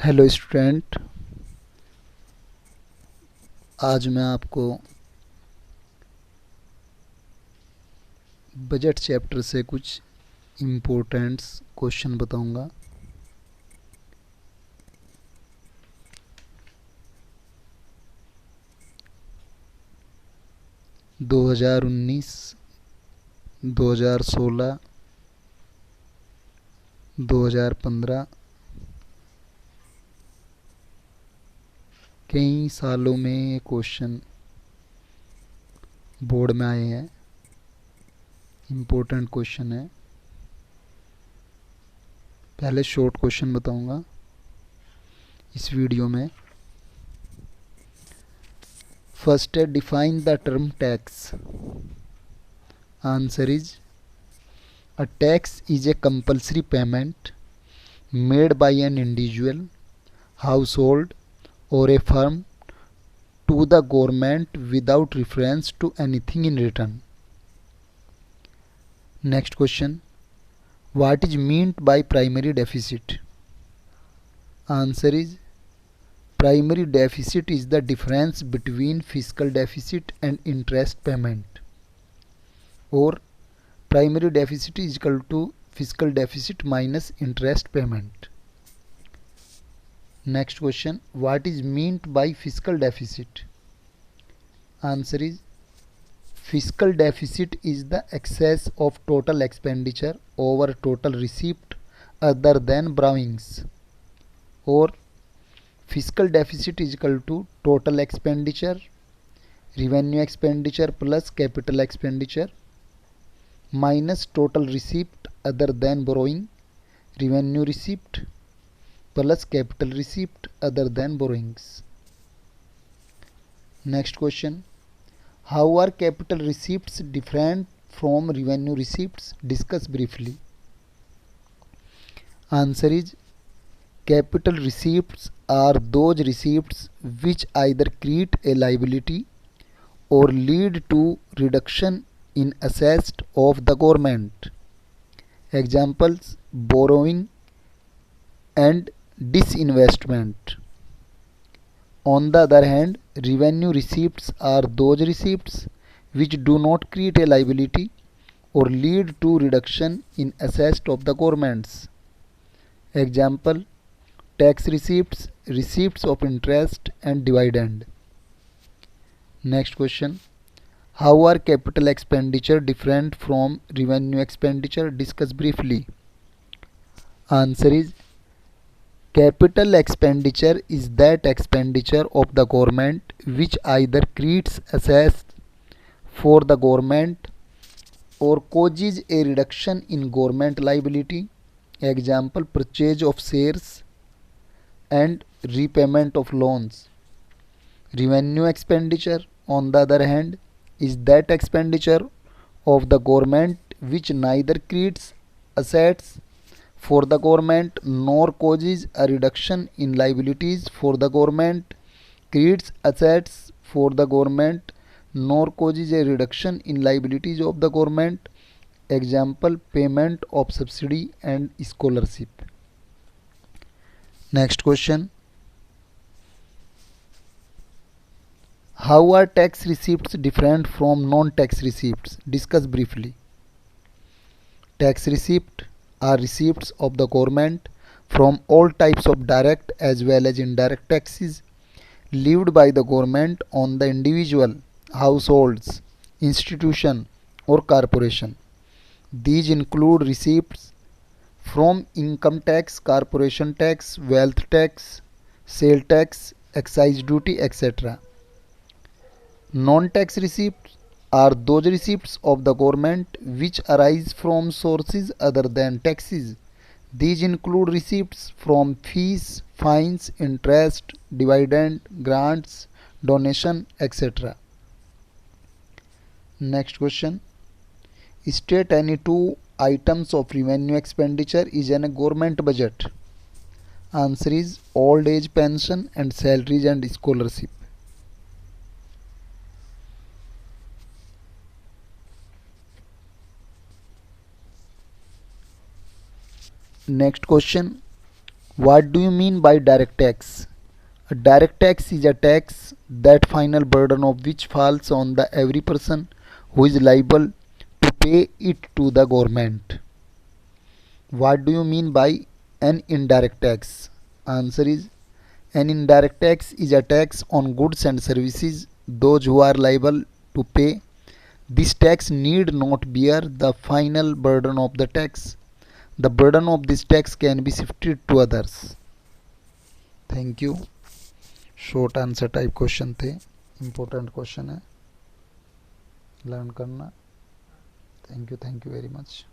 Hello student. आज मैं आपको बजट चैप्टर से कुछ इम्पोर्टेंट्स क्वेश्चन बताऊंगा। दो हज़ार उन्नीस, 2016, 2015 कई सालों में ये क्वेश्चन बोर्ड में आए हैं। इम्पोर्टेंट क्वेश्चन है। पहले शॉर्ट क्वेश्चन बताऊंगा इस वीडियो में। फर्स्ट है, define the term tax. Answer is a tax is a compulsory payment made by an individual, household, or a firm to the government without reference to anything in return. Next question. What is meant by primary deficit? Answer is primary deficit is the difference between fiscal deficit and interest payment, or primary deficit is equal to fiscal deficit minus interest payment. Next question. What is meant by fiscal deficit? Answer is fiscal deficit is the excess of total expenditure over total receipt other than borrowings, or fiscal deficit is equal to total expenditure, revenue expenditure plus capital expenditure minus total receipt other than borrowing, revenue receipt plus capital receipt other than borrowings. Next question. How are capital receipts different from revenue receipts? Discuss briefly. Answer is capital receipts are those receipts which either create a liability or lead to reduction in assets of the government. Examples: borrowing and disinvestment. On the other hand, revenue receipts are those receipts which do not create a liability or lead to reduction in assets of the governments. Example: tax receipts, receipts of interest and dividend. Next question. How are capital expenditure different from revenue expenditure? Discuss briefly. Answer is capital expenditure is that expenditure of the government which either creates assets for the government or causes a reduction in government liability. Example: purchase of shares and repayment of loans. Revenue expenditure, on the other hand, is that expenditure of the government which neither creates assets for the government nor causes a reduction in liabilities for the government, creates assets for the government nor causes a reduction in liabilities of the government. Example: payment of subsidy and scholarship. Next question. How are tax receipts different from non-tax receipts? Discuss briefly. Tax receipts are receipts of the government from all types of direct as well as indirect taxes levied by the government on the individual, households, institution or corporation. These include receipts from income tax, corporation tax, wealth tax, sale tax, excise duty, etc. Non-tax receipts are those receipts of the government which arise from sources other than taxes. These include receipts from fees, fines, interest, dividend, grants, donation, etc. Next question. State any two items of revenue expenditure is in a government budget. Answer is old age pension and salaries and scholarship. Next question. What do you mean by direct tax? A direct tax is a tax that final burden of which falls on the every person who is liable to pay it to the government. What do you mean by an indirect tax? Answer is, an indirect tax is a tax on goods and services. Those who are liable to pay this tax need not bear the final burden of the tax. The burden of this tax can be shifted to others. Thank you. Short answer type question थे, important question है, learn करना. Thank you very much.